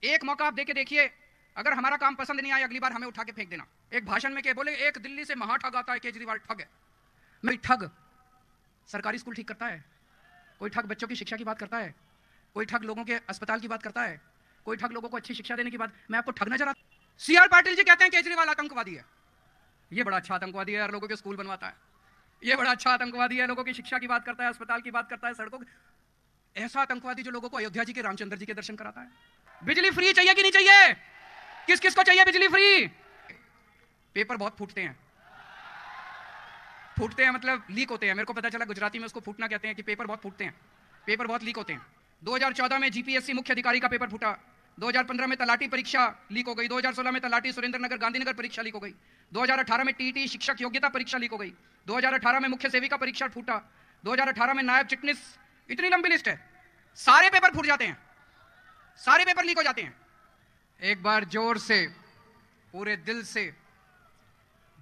एक मौका आप देके देखिए, अगर हमारा काम पसंद नहीं आया अगली बार हमें उठा के फेंक देना। एक भाषण में के बोले एक दिल्ली से महा ठग आता है, केजरीवाल ठग है। मैं ठग सरकारी स्कूल ठीक करता है, कोई ठग बच्चों की शिक्षा की बात करता है, कोई ठग लोगों के अस्पताल की बात करता है, कोई ठग लोगों को अच्छी शिक्षा देने की बात। मैं आपको ठग नजर आता? सीआर पाटिल जी कहते हैं केजरीवाल आतंकवादी है। ये बड़ा अच्छा आतंकवादी है यार, लोगों के स्कूल बनवाता है। ये बड़ा अच्छा आतंकवादी है, लोगों की शिक्षा की बात करता है, अस्पताल की बात करता है, सड़कों की। ऐसा आतंकवादी जो लोगों को अयोध्या जी के रामचंद्र जी के दर्शन कराता है। बिजली फ्री चाहिए कि नहीं चाहिए? किस किस को चाहिए बिजली फ्री? पेपर बहुत फूटते हैं, फूटते हैं मतलब लीक होते हैं। मेरे को पता चला गुजराती में उसको फूटना कहते हैं, कि पेपर बहुत फूटते हैं, पेपर बहुत लीक होते हैं। 2014 में जीपीएससी मुख्य अधिकारी का पेपर फूटा, 2015 में तलाटी परीक्षा लीक हो गई, 2016 में तलाटी सुरेंद्रनगर गांधीनगर परीक्षा लीक हो गई, 2018 में टीईटी शिक्षक योग्यता परीक्षा लीक हो गई, 2018 में मुख्य सेविका परीक्षा फूटा, 2018 में नायब चिटनीस। इतनी लंबी लिस्ट है। सारे पेपर फूट जाते हैं, सारे पेपर लीक हो जाते हैं। एक बार जोर से पूरे दिल से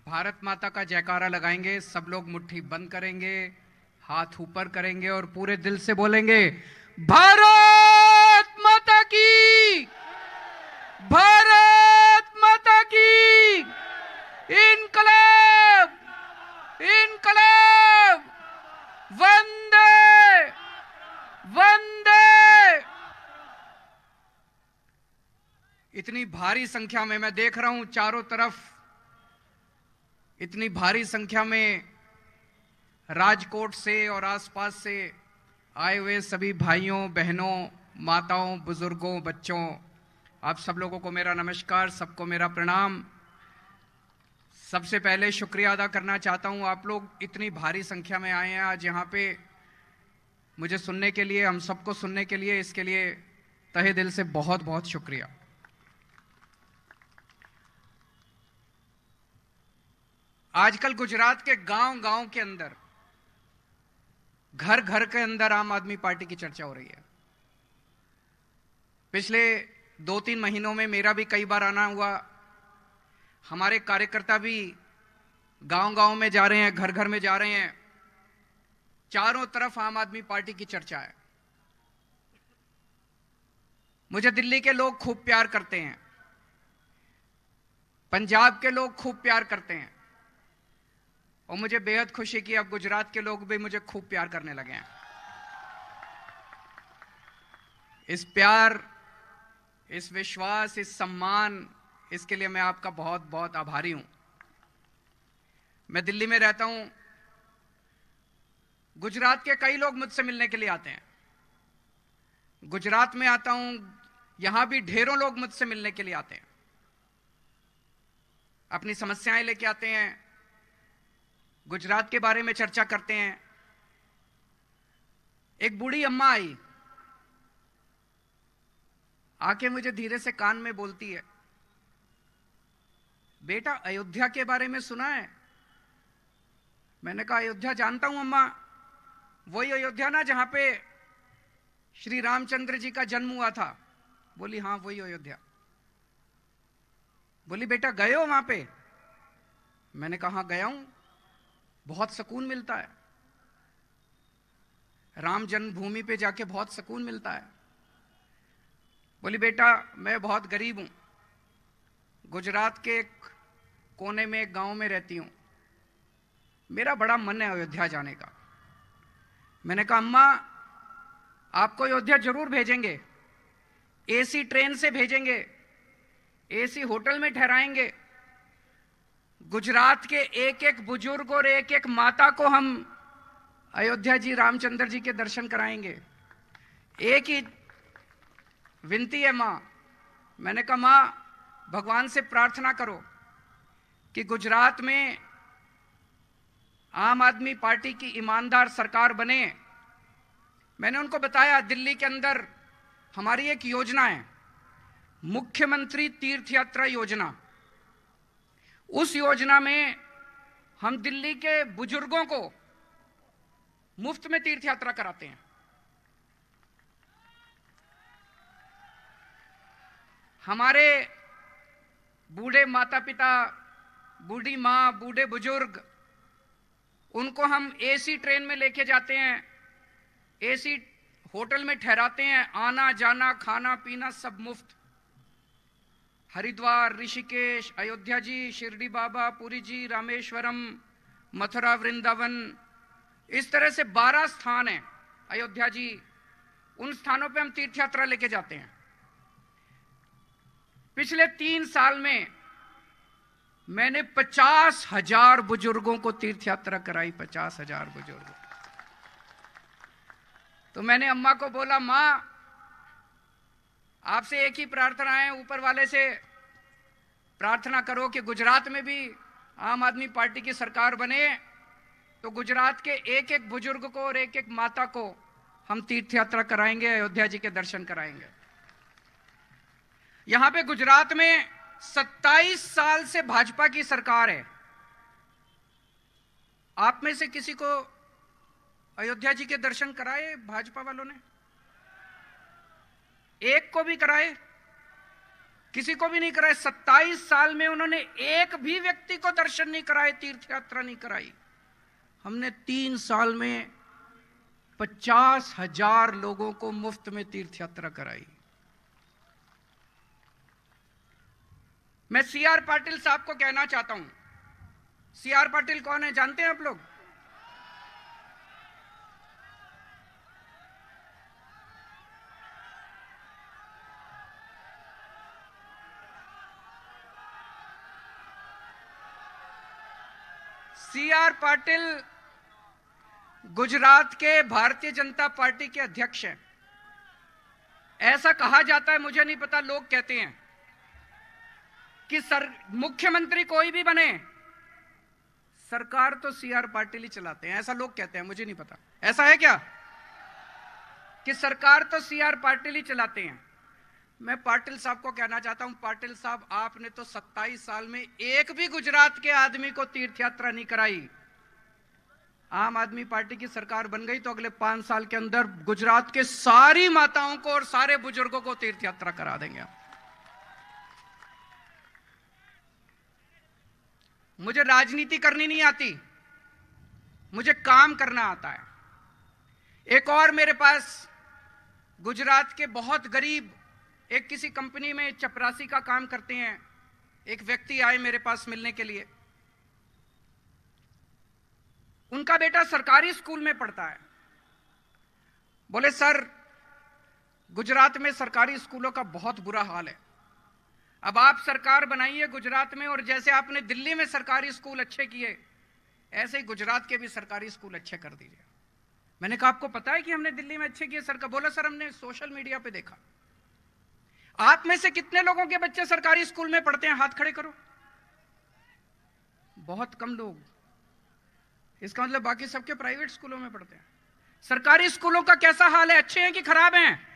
भारत माता का जयकारा लगाएंगे, सब लोग मुट्ठी बंद करेंगे, हाथ ऊपर करेंगे और पूरे दिल से बोलेंगे भारत माता की, भारत माता की, इनकलाब, इनकलाब, वंदे वंदे। इतनी भारी संख्या में मैं देख रहा हूं चारों तरफ, इतनी भारी संख्या में राजकोट से और आसपास से आए हुए सभी भाइयों बहनों, माताओं, बुजुर्गों, बच्चों, आप सब लोगों को मेरा नमस्कार, सबको मेरा प्रणाम। सबसे पहले शुक्रिया अदा करना चाहता हूं, आप लोग इतनी भारी संख्या में आए हैं आज यहाँ पे मुझे सुनने के लिए, हम सबको सुनने के लिए, इसके लिए तहे दिल से बहुत बहुत शुक्रिया। आजकल गुजरात के गांव-गांव के अंदर, घर-घर के अंदर आम आदमी पार्टी की चर्चा हो रही है। पिछले 2-3 महीनों में मेरा भी कई बार आना हुआ, हमारे कार्यकर्ता भी गांव-गांव में जा रहे हैं, घर-घर में जा रहे हैं, चारों तरफ आम आदमी पार्टी की चर्चा है। मुझे दिल्ली के लोग खूब प्यार करते हैं, पंजाब के लोग खूब प्यार करते हैं, और मुझे बेहद खुशी कि अब गुजरात के लोग भी मुझे खूब प्यार करने लगे हैं। इस प्यार, इस विश्वास, इस सम्मान, इसके लिए मैं आपका बहुत बहुत आभारी हूं। मैं दिल्ली में रहता हूं, गुजरात के कई लोग मुझसे मिलने के लिए आते हैं। गुजरात में आता हूं, यहां भी ढेरों लोग मुझसे मिलने के लिए आते हैं, अपनी समस्याएं लेके आते हैं, गुजरात के बारे में चर्चा करते हैं। एक बूढ़ी अम्मा आई, आके मुझे धीरे से कान में बोलती है, बेटा अयोध्या के बारे में सुना है? मैंने कहा अयोध्या जानता हूं अम्मा, वही अयोध्या ना जहां पे श्री रामचंद्र जी का जन्म हुआ था? बोली हां वही अयोध्या। बोली बेटा गए हो वहां पे? मैंने कहा हाँ गया हूं, बहुत सुकून मिलता है, राम जन्मभूमि पे जाके बहुत सुकून मिलता है। बोली बेटा मैं बहुत गरीब हूं, गुजरात के एक कोने में एक गांव में रहती हूं, मेरा बड़ा मन है अयोध्या जाने का। मैंने कहा अम्मा आपको अयोध्या जरूर भेजेंगे, एसी ट्रेन से भेजेंगे, एसी होटल में ठहराएंगे, गुजरात के एक एक बुजुर्ग और एक एक माता को हम अयोध्या जी रामचंद्र जी के दर्शन कराएंगे। एक ही विनती है मां, मैंने कहा मां भगवान से प्रार्थना करो कि गुजरात में आम आदमी पार्टी की ईमानदार सरकार बने। मैंने उनको बताया दिल्ली के अंदर हमारी एक योजना है, मुख्यमंत्री तीर्थ यात्रा योजना। उस योजना में हम दिल्ली के बुजुर्गों को मुफ्त में तीर्थ यात्रा कराते हैं। हमारे बूढ़े माता पिता, बूढ़ी माँ, बूढ़े बुजुर्ग, उनको हम एसी ट्रेन में लेके जाते हैं, एसी होटल में ठहराते हैं, आना जाना खाना पीना सब मुफ्त। हरिद्वार, ऋषिकेश, अयोध्या जी, शिरडी बाबा, पुरी जी, रामेश्वरम, मथुरा, वृंदावन, इस तरह से 12 स्थान हैं। अयोध्या जी, उन स्थानों पे हम तीर्थ यात्रा लेके जाते हैं। पिछले 3 साल में मैंने 50,000 बुजुर्गों को तीर्थ यात्रा कराई। 50,000 बुजुर्गों। तो मैंने अम्मा को बोला, माँ आपसे एक ही प्रार्थना है, ऊपर वाले से प्रार्थना करो कि गुजरात में भी आम आदमी पार्टी की सरकार बने, तो गुजरात के एक एक बुजुर्ग को और एक एक माता को हम तीर्थ यात्रा कराएंगे, अयोध्या जी के दर्शन कराएंगे। यहां पे गुजरात में 27 साल से भाजपा की सरकार है। आप में से किसी को अयोध्या जी के दर्शन कराए भाजपा वालों ने? एक को भी कराए? किसी को भी नहीं कराए। 27 साल में उन्होंने एक भी व्यक्ति को दर्शन नहीं कराए, तीर्थ यात्रा नहीं कराई। हमने 3 साल में 50,000 लोगों को मुफ्त में तीर्थ यात्रा कराई। मैं सीआर पाटिल साहब को कहना चाहता हूं। सीआर पाटिल कौन है जानते हैं आप लोग? सीआर पाटिल गुजरात के भारतीय जनता पार्टी के अध्यक्ष हैं। ऐसा कहा जाता है, मुझे नहीं पता, लोग कहते हैं कि मुख्यमंत्री कोई भी बने, सरकार तो सीआर पाटिल ही चलाते हैं। ऐसा लोग कहते हैं, मुझे नहीं पता ऐसा है क्या कि सरकार तो सीआर पाटिल ही चलाते हैं। मैं पाटिल साहब को कहना चाहता हूं, पाटिल साहब आपने तो 27 साल में एक भी गुजरात के आदमी को तीर्थ यात्रा नहीं कराई। आम आदमी पार्टी की सरकार बन गई तो अगले 5 साल के अंदर गुजरात के सारी माताओं को और सारे बुजुर्गों को तीर्थ यात्रा करा देंगे। मुझे राजनीति करनी नहीं आती, मुझे काम करना आता है। एक और मेरे पास गुजरात के बहुत गरीब, एक किसी कंपनी में चपरासी का काम करते हैं, एक व्यक्ति आए मेरे पास मिलने के लिए। उनका बेटा सरकारी स्कूल में पढ़ता है। बोले सर, गुजरात में सरकारी स्कूलों का बहुत बुरा हाल है। अब आप सरकार बनाइए गुजरात में, और जैसे आपने दिल्ली में सरकारी स्कूल अच्छे किए, ऐसे ही गुजरात के भी सरकारी स्कूल अच्छे कर दीजिए। मैंने कहा आपको पता है कि हमने दिल्ली में अच्छे किए सरकार? बोला सर हमने सोशल मीडिया पे देखा। आप में से कितने लोगों के बच्चे सरकारी स्कूल में पढ़ते हैं? हाथ खड़े करो। बहुत कम लोग। इसका मतलब बाकी सबके प्राइवेट स्कूलों में पढ़ते हैं। सरकारी स्कूलों का कैसा हाल है? अच्छे हैं कि खराब हैं?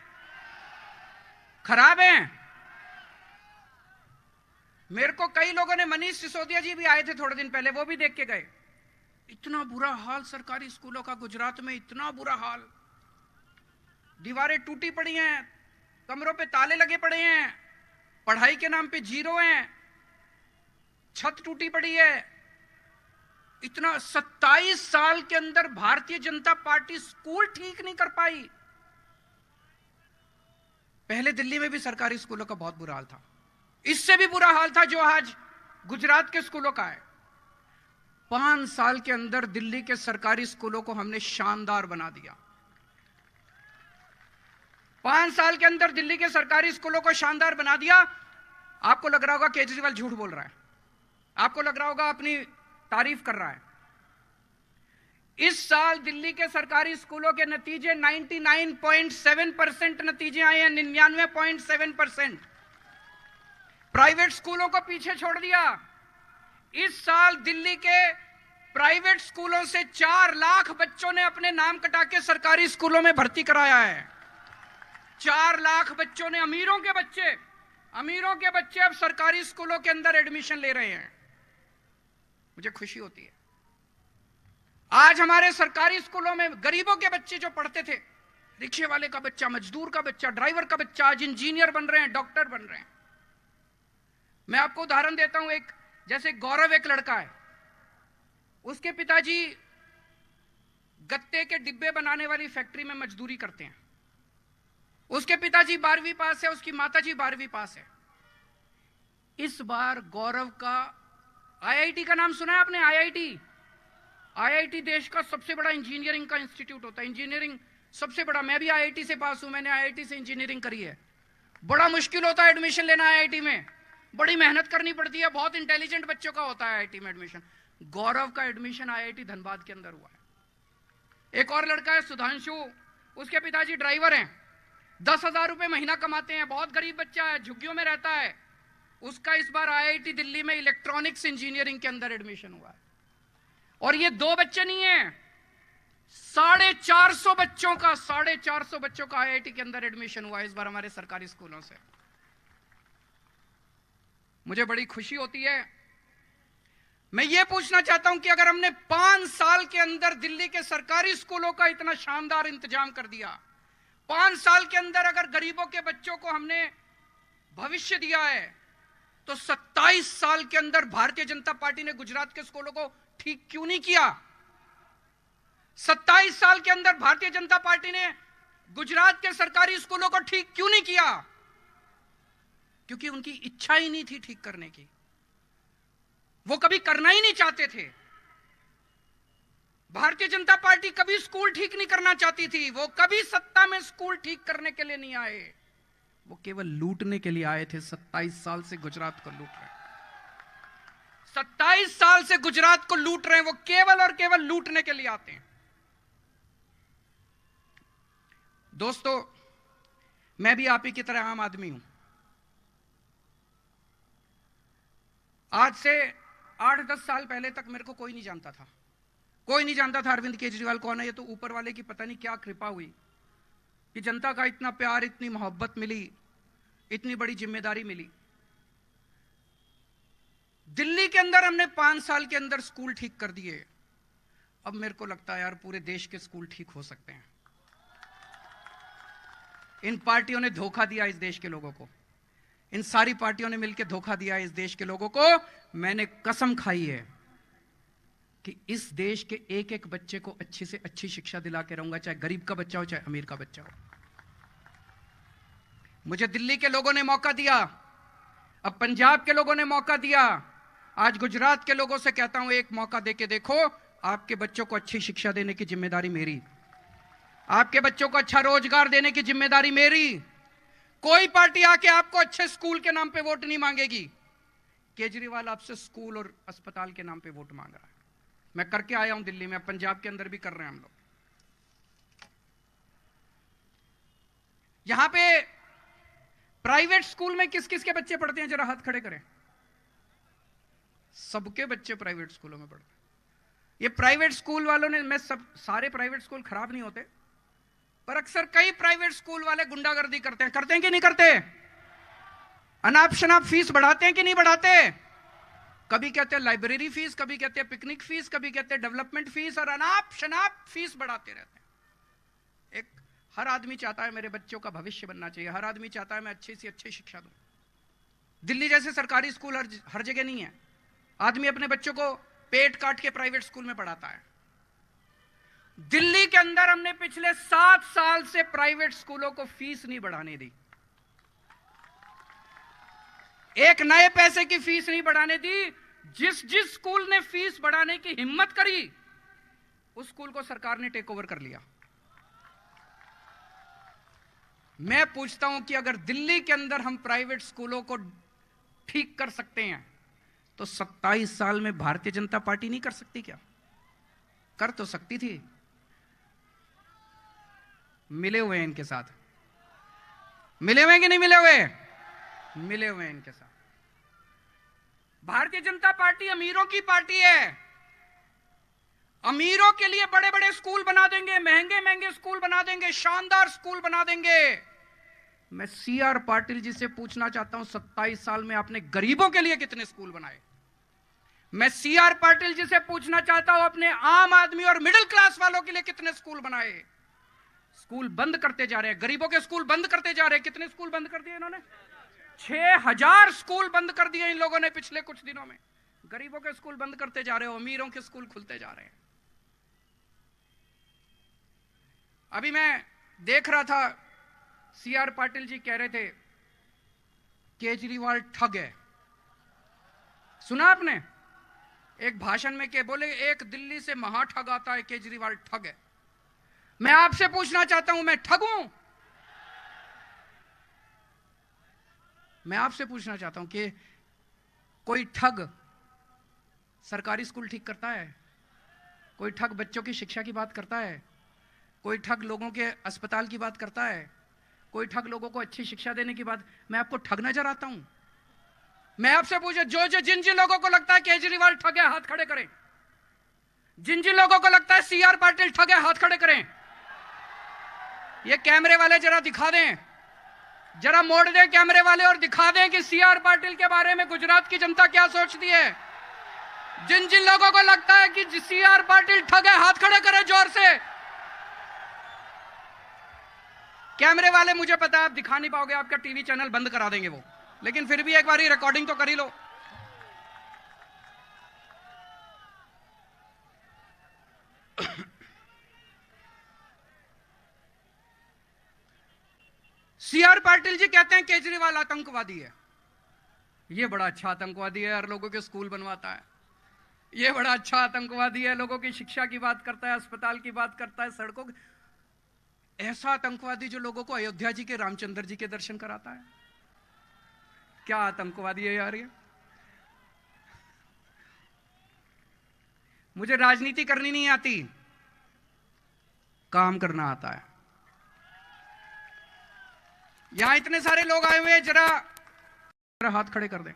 खराब हैं। मेरे को कई लोगों ने, मनीष सिसोदिया जी भी आए थे थोड़े दिन पहले, वो भी देख के गए। इतना बुरा हाल सरकारी स्कूलों का गुजरात में, इतना बुरा हाल। दीवारें टूटी पड़ी हैं, कमरों पे ताले लगे पड़े हैं, पढ़ाई के नाम पे 0 हैं, छत टूटी पड़ी है। इतना 27 साल के अंदर भारतीय जनता पार्टी स्कूल ठीक नहीं कर पाई। पहले दिल्ली में भी सरकारी स्कूलों का बहुत बुरा हाल था, इससे भी बुरा हाल था जो आज गुजरात के स्कूलों का है। 5 साल के अंदर दिल्ली के सरकारी स्कूलों को हमने शानदार बना दिया। 5 साल के अंदर दिल्ली के सरकारी स्कूलों को शानदार बना दिया। आपको लग रहा होगा केजरीवाल झूठ बोल रहा है, आपको लग रहा होगा अपनी तारीफ कर रहा है। इस साल दिल्ली के सरकारी स्कूलों के नतीजे 99.7% नतीजे आए हैं, 99.7%। प्राइवेट स्कूलों को पीछे छोड़ दिया। इस साल दिल्ली के प्राइवेट स्कूलों से 4 लाख बच्चों ने अपने नाम कटा के सरकारी स्कूलों में भर्ती कराया है। 4 लाख बच्चों ने, अमीरों के बच्चे अब सरकारी स्कूलों के अंदर एडमिशन ले रहे हैं। मुझे खुशी होती है। आज हमारे सरकारी स्कूलों में गरीबों के बच्चे जो पढ़ते थे, रिक्शे वाले का बच्चा, मजदूर का बच्चा, ड्राइवर का बच्चा, आज इंजीनियर बन रहे हैं, डॉक्टर बन रहे हैं। मैं आपको उदाहरण देता हूं। एक जैसे गौरव, एक लड़का है, उसके पिताजी गत्ते के डिब्बे बनाने वाली फैक्ट्री में मजदूरी करते हैं। उसके पिताजी 12वीं पास है, उसकी माताजी 12वीं पास है। इस बार गौरव का आईआईटी का नाम सुना है आपने? आईआईटी देश का सबसे बड़ा इंजीनियरिंग का इंस्टीट्यूट होता है। इंजीनियरिंग सबसे बड़ा। मैं भी आईआईटी से पास हूं, मैंने आईआईटी से इंजीनियरिंग करी है। बड़ा मुश्किल होता है एडमिशन लेना आईआईटी में, बड़ी मेहनत करनी पड़ती है, बहुत इंटेलिजेंट बच्चों का होता है आईआईटी में एडमिशन। गौरव का एडमिशन आईआईटी धनबाद के अंदर हुआ है। एक और लड़का है सुधांशु, उसके पिताजी ड्राइवर हैं, 10,000 रुपए महीना कमाते हैं, बहुत गरीब बच्चा है, झुग्गियों में रहता है। उसका इस बार आईआईटी दिल्ली में इलेक्ट्रॉनिक्स इंजीनियरिंग के अंदर एडमिशन हुआ है। और ये 2 बच्चे नहीं है, 450 बच्चों का आईआईटी के अंदर एडमिशन हुआ है इस बार हमारे सरकारी स्कूलों से। मुझे बड़ी खुशी होती है। मैं ये पूछना चाहता हूं कि अगर हमने 5 साल के अंदर दिल्ली के सरकारी स्कूलों का इतना शानदार इंतजाम कर दिया, 5 साल के अंदर अगर गरीबों के बच्चों को हमने भविष्य दिया है, तो 27 साल के अंदर भारतीय जनता पार्टी ने गुजरात के स्कूलों को ठीक क्यों नहीं किया? 27 साल के अंदर भारतीय जनता पार्टी ने गुजरात के सरकारी स्कूलों को ठीक क्यों नहीं किया? क्योंकि उनकी इच्छा ही नहीं थी ठीक करने की, वो कभी करना ही नहीं चाहते थे। भारतीय जनता पार्टी कभी स्कूल ठीक नहीं करना चाहती थी, वो कभी सत्ता में स्कूल ठीक करने के लिए नहीं आए, वो केवल लूटने के लिए आए थे। 27 साल से गुजरात को लूट रहे हैं, 27 साल से गुजरात को लूट रहे हैं, वो केवल और केवल लूटने के लिए आते हैं। दोस्तों, मैं भी आप ही की तरह आम आदमी हूं। आज से 8-10 साल पहले तक मेरे को कोई नहीं जानता था, कोई नहीं जानता था अरविंद केजरीवाल कौन है। ये तो ऊपर वाले की पता नहीं क्या कृपा हुई कि जनता का इतना प्यार, इतनी मोहब्बत मिली, इतनी बड़ी जिम्मेदारी मिली। दिल्ली के अंदर हमने 5 साल के अंदर स्कूल ठीक कर दिए। अब मेरे को लगता है यार पूरे देश के स्कूल ठीक हो सकते हैं। इन पार्टियों ने धोखा दिया इस देश के लोगों को, इन सारी पार्टियों ने मिलकर धोखा दिया इस देश के लोगों को। मैंने कसम खाई है कि इस देश के एक एक बच्चे को अच्छी से अच्छी शिक्षा दिला के रहूंगा, चाहे गरीब का बच्चा हो चाहे अमीर का बच्चा हो। मुझे दिल्ली के लोगों ने मौका दिया, अब पंजाब के लोगों ने मौका दिया, आज गुजरात के लोगों से कहता हूं एक मौका देके देखो। आपके बच्चों को अच्छी शिक्षा देने की जिम्मेदारी मेरी, आपके बच्चों को अच्छा रोजगार देने की जिम्मेदारी मेरी। कोई पार्टी आके आपको अच्छे स्कूल के नाम पे वोट नहीं मांगेगी। केजरीवाल आपसे स्कूल और अस्पताल के नाम पे वोट मांग रहा है। मैं करके आया हूं दिल्ली में, पंजाब के अंदर भी कर रहे हैं हम लोग। यहां पे प्राइवेट स्कूल में किस किस के बच्चे पढ़ते हैं? जरा हाथ खड़े करें। सबके बच्चे प्राइवेट स्कूलों में पढ़ते हैं। ये प्राइवेट स्कूल वालों ने, मैं सब सारे प्राइवेट स्कूल खराब नहीं होते, पर अक्सर कई प्राइवेट स्कूल वाले गुंडागर्दी करते हैं कि नहीं करते? अनाप शनाप फीस बढ़ाते हैं कि नहीं बढ़ाते? कभी कहते हैं लाइब्रेरी फीस, कभी कहते हैं पिकनिक फीस, कभी कहते हैं डेवलपमेंट फीस, और अनाप शनाप फीस बढ़ाते रहते हैं। एक हर आदमी चाहता है मेरे बच्चों का भविष्य बनना चाहिए, हर आदमी चाहता है मैं अच्छी से अच्छी शिक्षा दूं। दिल्ली जैसे सरकारी स्कूल हर जगह नहीं है। आदमी अपने बच्चों को पेट काट के प्राइवेट स्कूल में पढ़ाता है। दिल्ली के अंदर हमने पिछले 7 साल से प्राइवेट स्कूलों को फीस नहीं बढ़ाने दी, एक नए पैसे की फीस नहीं बढ़ाने दी। जिस जिस स्कूल ने फीस बढ़ाने की हिम्मत करी, उस स्कूल को सरकार ने टेक ओवर कर लिया। मैं पूछता हूं कि अगर दिल्ली के अंदर हम प्राइवेट स्कूलों को ठीक कर सकते हैं, तो 27 साल में भारतीय जनता पार्टी नहीं कर सकती क्या? कर तो सकती थी। मिले हुए हैं इनके साथ, मिले हुए हैं कि नहीं मिले हुए? मिले हुए हैं इनके साथ। भारतीय जनता पार्टी अमीरों की पार्टी है। अमीरों के लिए बड़े बड़े स्कूल बना देंगे, महंगे महंगे स्कूल बना देंगे, शानदार स्कूल बना देंगे। मैं सीआर पाटिल जी से पूछना चाहता हूं, 27 साल में आपने गरीबों के लिए कितने स्कूल बनाए? मैं सीआर पाटिल जी से पूछना चाहता हूं, अपने आम आदमी और मिडिल क्लास वालों के लिए कितने स्कूल बनाए? स्कूल बंद करते जा रहे हैं, गरीबों के स्कूल बंद करते जा रहे हैं। कितने स्कूल बंद कर दिए इन्होंने? 6000 स्कूल बंद कर दिए इन लोगों ने पिछले कुछ दिनों में। गरीबों के स्कूल बंद करते जा रहे हो, अमीरों के स्कूल खुलते जा रहे हैं। अभी मैं देख रहा था, सीआर पाटिल जी कह रहे थे केजरीवाल ठग है। सुना आपने? एक भाषण में के बोले एक दिल्ली से महा ठग आता है, केजरीवाल ठग है। मैं आपसे पूछना चाहता हूं, मैं ठग हूं? मैं आपसे पूछना चाहता हूं कि कोई ठग सरकारी स्कूल ठीक करता है? कोई ठग बच्चों की शिक्षा की बात करता है? कोई ठग लोगों के अस्पताल की बात करता है? कोई ठग लोगों को अच्छी शिक्षा देने की बात? मैं आपको ठग नजर आता हूं? मैं आपसे पूछे, जिन जिन लोगों को लगता है केजरीवाल ठग है, हाथ खड़े करें। जिन जिन लोगों को लगता है सीआर पाटिल ठग है, हाथ खड़े करें। ये कैमरे वाले जरा दिखा दें, जरा मोड़ दें कैमरे वाले और दिखा दें कि सीआर पाटिल के बारे में गुजरात की जनता क्या सोचती है। जिन जिन लोगों को लगता है कि सीआर पाटिल ठग है, हाथ खड़े करें जोर से। कैमरे वाले, मुझे पता है आप दिखा नहीं पाओगे, आपका टीवी चैनल बंद करा देंगे वो, लेकिन फिर भी एक बार रिकॉर्डिंग तो कर ही लो। सीआर पाटिल जी कहते हैं केजरीवाल आतंकवादी है। ये बड़ा अच्छा आतंकवादी है यार, लोगों के स्कूल बनवाता है। ये बड़ा अच्छा आतंकवादी है, लोगों की शिक्षा की बात करता है, अस्पताल की बात करता है, सड़कों की। ऐसा आतंकवादी जो लोगों को अयोध्या जी के रामचंद्र जी के दर्शन कराता है। क्या आतंकवादी है यार ये। मुझे राजनीति करनी नहीं आती, काम करना आता है। यहां इतने सारे लोग आए हुए हैं, जरा हाथ खड़े कर दें।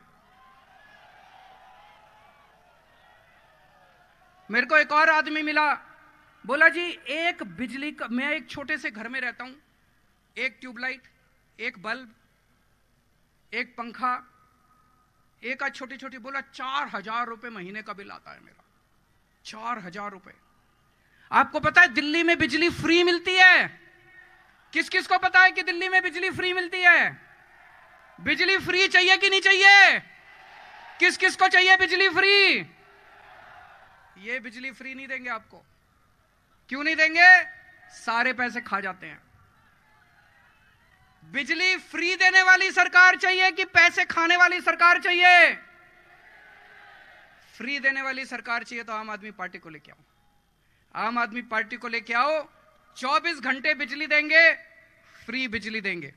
मेरे को एक और आदमी मिला, बोला जी एक बिजली का, मैं एक छोटे से घर में रहता हूं, एक ट्यूबलाइट, एक बल्ब, एक पंखा, एक आज छोटी छोटी, बोला 4,000 रुपए महीने का बिल आता है मेरा। 4,000 रुपए। आपको पता है दिल्ली में बिजली फ्री मिलती है? किस किस को पता है कि दिल्ली में बिजली फ्री मिलती है? बिजली फ्री चाहिए कि नहीं चाहिए? किस किस को चाहिए बिजली फ्री? ये बिजली फ्री नहीं देंगे आपको। क्यों नहीं देंगे? सारे पैसे खा जाते हैं। बिजली फ्री देने वाली सरकार चाहिए कि पैसे खाने वाली सरकार चाहिए? फ्री देने वाली सरकार चाहिए तो आम आदमी पार्टी को लेके आओ। आम आदमी पार्टी को लेके आओ, 24 घंटे बिजली देंगे, फ्री बिजली देंगे।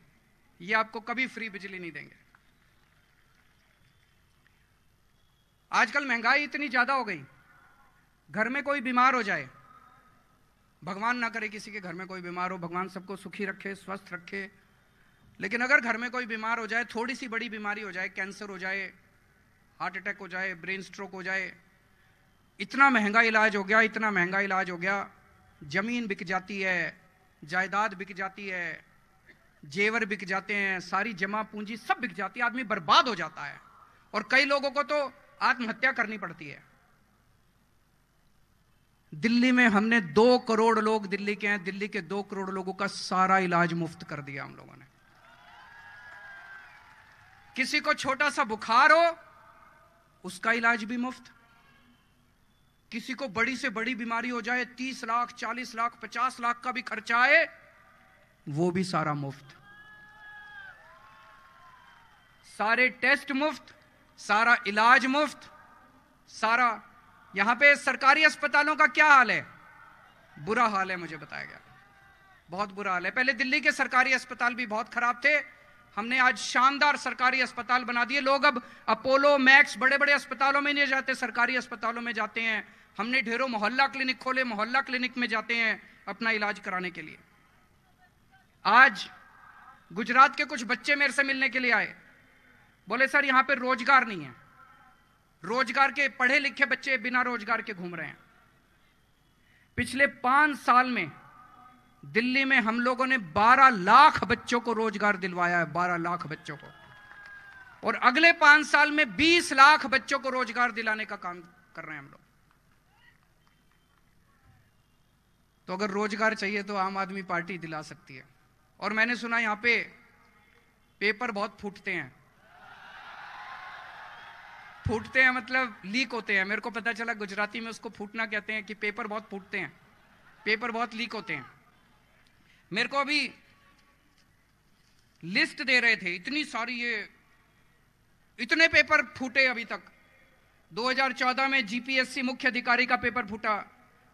ये आपको कभी फ्री बिजली नहीं देंगे। आजकल महंगाई इतनी ज्यादा हो गई, घर में कोई बीमार हो जाए, भगवान ना करे किसी के घर में कोई बीमार हो, भगवान सबको सुखी रखे, स्वस्थ रखे, लेकिन अगर घर में कोई बीमार हो जाए, थोड़ी सी बड़ी बीमारी हो जाए, कैंसर हो जाए, हार्ट अटैक हो जाए, ब्रेन स्ट्रोक हो जाए, इतना महंगा इलाज हो गया, इतना महंगा इलाज हो गया, जमीन बिक जाती है, जायदाद बिक जाती है, जेवर बिक जाते हैं, सारी जमा पूंजी सब बिक जाती है, आदमी बर्बाद हो जाता है, और कई लोगों को तो आत्महत्या करनी पड़ती है। दिल्ली में हमने 2 करोड़ लोग दिल्ली के हैं, दिल्ली के 2 करोड़ लोगों का सारा इलाज मुफ्त कर दिया हम लोगों ने। किसी को छोटा सा बुखार हो, उसका इलाज भी मुफ्त। किसी को बड़ी से बड़ी बीमारी हो जाए, 30 लाख, 40 लाख, 50 लाख का भी खर्चा आए, वो भी सारा मुफ्त। सारे टेस्ट मुफ्त, सारा इलाज मुफ्त, सारा। यहां पे सरकारी अस्पतालों का क्या हाल है? बुरा हाल है, मुझे बताया गया, बहुत बुरा हाल है। पहले दिल्ली के सरकारी अस्पताल भी बहुत खराब थे, हमने आज शानदार सरकारी अस्पताल बना दिए। लोग अब अपोलो, मैक्स, बड़े बड़े अस्पतालों में नहीं जाते, सरकारी अस्पतालों में जाते हैं। हमने ढेरों मोहल्ला क्लिनिक खोले, मोहल्ला क्लिनिक में जाते हैं अपना इलाज कराने के लिए। आज गुजरात के कुछ बच्चे मेरे से मिलने के लिए आए, बोले सर यहां पे रोजगार नहीं है, रोजगार के, पढ़े लिखे बच्चे बिना रोजगार के घूम रहे हैं। पिछले 5 साल में दिल्ली में हम लोगों ने 12 लाख बच्चों को रोजगार दिलवाया है, 12 लाख बच्चों को, और अगले 5 साल में 20 लाख बच्चों को रोजगार दिलाने का काम कर रहे हैं हम लोग। तो अगर रोजगार चाहिए तो आम आदमी पार्टी दिला सकती है। और मैंने सुना यहां पे पेपर बहुत फूटते हैं, फूटते हैं मतलब लीक होते हैं। मेरे को पता चला गुजराती में उसको फूटना कहते हैं, कि पेपर बहुत फूटते हैं, पेपर बहुत लीक होते हैं। मेरे को अभी लिस्ट दे रहे थे, इतनी सारी, ये इतने पेपर फूटे अभी तक। 2014 में जीपीएससी मुख्य अधिकारी का पेपर फूटा,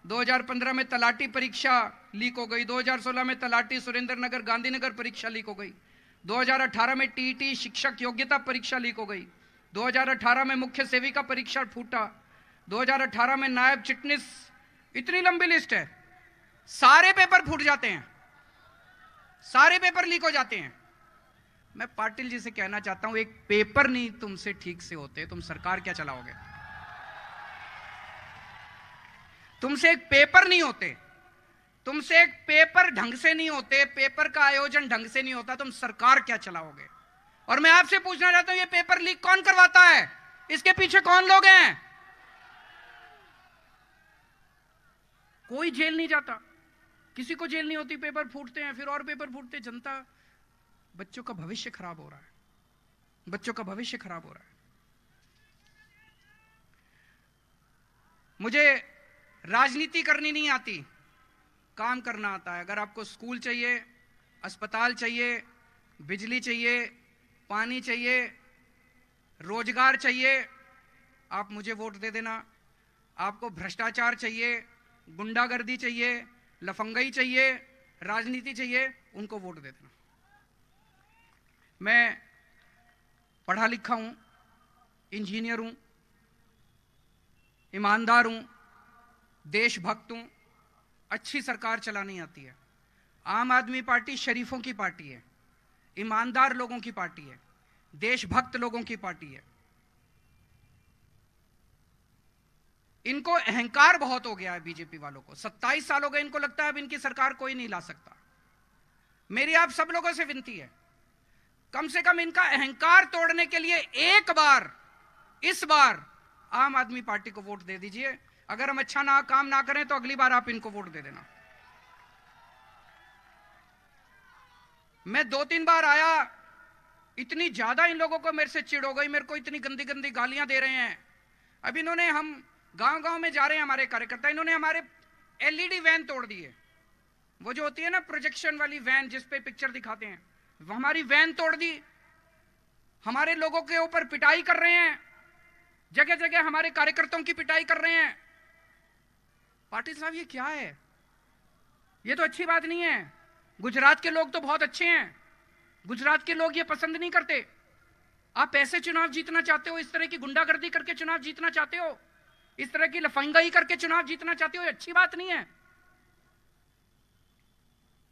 2015 में तलाटी परीक्षा लीक हो गई, 2016 में तलाटी सुरेंद्रनगर गांधीनगर परीक्षा लीक हो गई, 2018 में टीईटी शिक्षक योग्यता परीक्षा लीक हो गई, 2018 में मुख्य सेविका परीक्षा फूटा, 2018 में नायब चिटनीस, इतनी लंबी लिस्ट है। सारे पेपर फूट जाते हैं, सारे पेपर लीक हो जाते हैं। मैं पाटिल जी से कहना चाहता हूं, एक पेपर नहीं तुमसे ठीक से होते, तुम सरकार क्या चलाओगे? तुमसे एक पेपर नहीं होते, तुमसे एक पेपर ढंग से नहीं होते, पेपर का आयोजन ढंग से नहीं होता, तुम सरकार क्या चलाओगे? और मैं आपसे पूछना चाहता हूं, ये पेपर लीक कौन करवाता है? इसके पीछे कौन लोग हैं? कोई जेल नहीं जाता, किसी को जेल नहीं होती, पेपर फूटते हैं, फिर और पेपर फूटते। जनता, बच्चों का भविष्य खराब हो रहा है, बच्चों का भविष्य खराब हो रहा है। मुझे राजनीति करनी नहीं आती, काम करना आता है। अगर आपको स्कूल चाहिए, अस्पताल चाहिए, बिजली चाहिए, पानी चाहिए, रोजगार चाहिए, आप मुझे वोट दे देना। आपको भ्रष्टाचार चाहिए, गुंडागर्दी चाहिए, लफंगई चाहिए, राजनीति चाहिए, उनको वोट दे देना। मैं पढ़ा लिखा हूं, इंजीनियर हूं, ईमानदार हूं, देशभक्त हूं, अच्छी सरकार चलानी आती है। आम आदमी पार्टी शरीफों की पार्टी है, ईमानदार लोगों की पार्टी है, देशभक्त लोगों की पार्टी है। इनको अहंकार बहुत हो गया है बीजेपी वालों को। 27 साल हो गए, इनको लगता है अब इनकी सरकार कोई नहीं ला सकता। मेरी आप सब लोगों से विनती है, कम से कम इनका अहंकार तोड़ने के लिए एक बार, इस बार आम आदमी पार्टी को वोट दे दीजिए। अगर हम अच्छा काम ना करें तो अगली बार आप इनको वोट दे देना। मैं 2-3 बार आया, इतनी ज्यादा इन लोगों को मेरे से चिढ़ हो गई, मेरे को इतनी गंदी गंदी गालियां दे रहे हैं। अब इन्होंने, हम गांव-गांव में जा रहे हैं हमारे कार्यकर्ता, इन्होंने हमारे एलईडी वैन तोड़ दी है। वो जो होती है ना प्रोजेक्शन वाली वैन जिसपे पिक्चर दिखाते हैं, वो हमारी वैन तोड़ दी। हमारे लोगों के ऊपर पिटाई कर रहे हैं, जगह जगह हमारे कार्यकर्ताओं की पिटाई कर रहे हैं। पाटिल साहब, ये क्या है? ये तो अच्छी बात नहीं है। गुजरात के लोग तो बहुत अच्छे हैं, गुजरात के लोग ये पसंद नहीं करते। आप ऐसे चुनाव जीतना चाहते हो, इस तरह की गुंडागर्दी करके चुनाव जीतना चाहते हो, इस तरह की लफंगाई करके चुनाव जीतना चाहते हो, ये अच्छी बात नहीं है।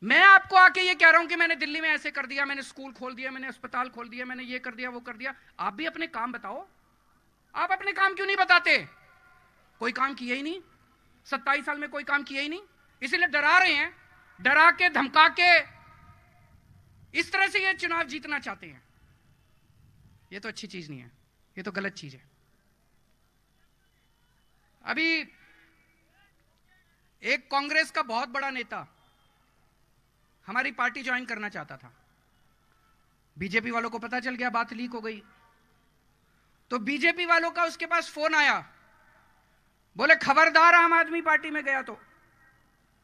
मैं आपको आके ये कह रहा हूं कि मैंने दिल्ली में ऐसे कर दिया, मैंने स्कूल खोल दिया, मैंने अस्पताल खोल दिया, मैंने ये कर दिया, वो कर दिया। आप भी अपने काम बताओ। आप अपने काम क्यों नहीं बताते? कोई काम किया ही नहीं, 27 साल में कोई काम किया ही नहीं, इसीलिए डरा रहे हैं, डरा के धमका के इस तरह से ये चुनाव जीतना चाहते हैं। ये तो अच्छी चीज नहीं है, ये तो गलत चीज है। अभी एक कांग्रेस का बहुत बड़ा नेता हमारी पार्टी ज्वाइन करना चाहता था, बीजेपी वालों को पता चल गया, बात लीक हो गई। तो बीजेपी वालों का उसके पास फोन आया, बोले खबरदार आम आदमी पार्टी में गया तो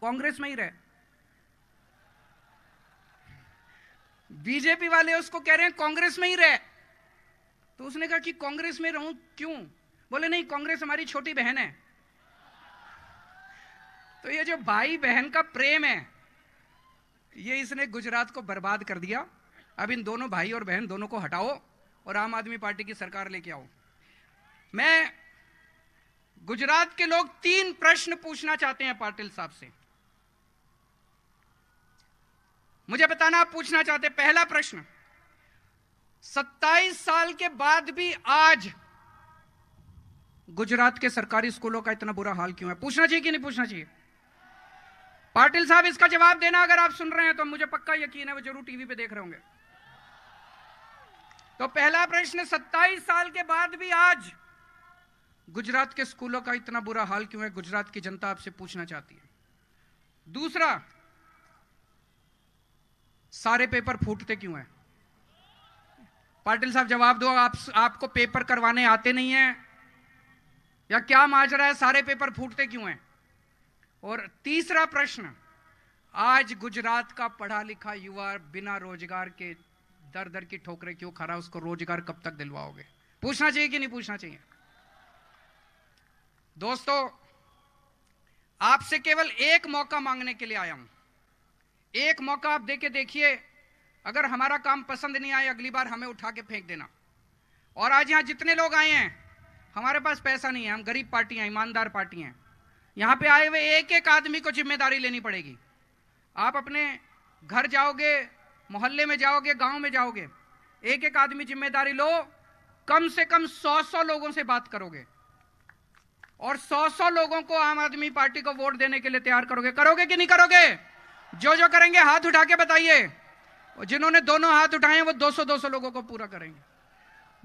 कांग्रेस में ही रहे। बीजेपी वाले उसको कह रहे हैं कांग्रेस में ही रहे। तो उसने कहा कि कांग्रेस में रहूं क्यों? बोले नहीं, कांग्रेस हमारी छोटी बहन है। तो ये जो भाई बहन का प्रेम है, ये इसने गुजरात को बर्बाद कर दिया। अब इन दोनों भाई और बहन दोनों को हटाओ और आम आदमी पार्टी की सरकार लेके आओ। मैं गुजरात के लोग 3 प्रश्न पूछना चाहते हैं पाटिल साहब से, मुझे बताना आप पूछना चाहते हैं। पहला प्रश्न, 27 साल के बाद भी आज गुजरात के सरकारी स्कूलों का इतना बुरा हाल क्यों है? पूछना चाहिए कि नहीं पूछना चाहिए? पाटिल साहब इसका जवाब देना। अगर आप सुन रहे हैं तो मुझे पक्का यकीन है वो जरूर टीवी पे देख रहे होंगे। तो पहला प्रश्न, 27 साल के बाद भी आज गुजरात के स्कूलों का इतना बुरा हाल क्यों है? गुजरात की जनता आपसे पूछना चाहती है। दूसरा, सारे पेपर फूटते क्यों हैं? पाटिल साहब जवाब दो। आपको पेपर करवाने आते नहीं हैं या क्या माजरा है? सारे पेपर फूटते क्यों हैं? और तीसरा प्रश्न, आज गुजरात का पढ़ा लिखा युवा बिना रोजगार के दर दर की ठोकरें क्यों खा रहा है? उसको रोजगार कब तक दिलवाओगे? पूछना चाहिए कि नहीं पूछना चाहिए? दोस्तों, आपसे केवल एक मौका मांगने के लिए आया हूं। एक मौका आप देके देखिए। अगर हमारा काम पसंद नहीं आए, अगली बार हमें उठा के फेंक देना। और आज यहां जितने लोग आए हैं, हमारे पास पैसा नहीं है, हम गरीब पार्टी हैं, ईमानदार पार्टी हैं। यहां पे आए हुए एक एक आदमी को जिम्मेदारी लेनी पड़ेगी। आप अपने घर जाओगे, मोहल्ले में जाओगे, गांव में जाओगे, एक एक आदमी जिम्मेदारी लो। कम से कम 100 लोगों से बात करोगे और 100 लोगों को आम आदमी पार्टी को वोट देने के लिए तैयार करोगे। करोगे कि नहीं करोगे? जो जो करेंगे हाथ उठा के बताइए। जिन्होंने दोनों हाथ उठाए हैं वो 200 लोगों को पूरा करेंगे।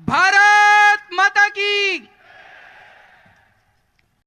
भारत माता की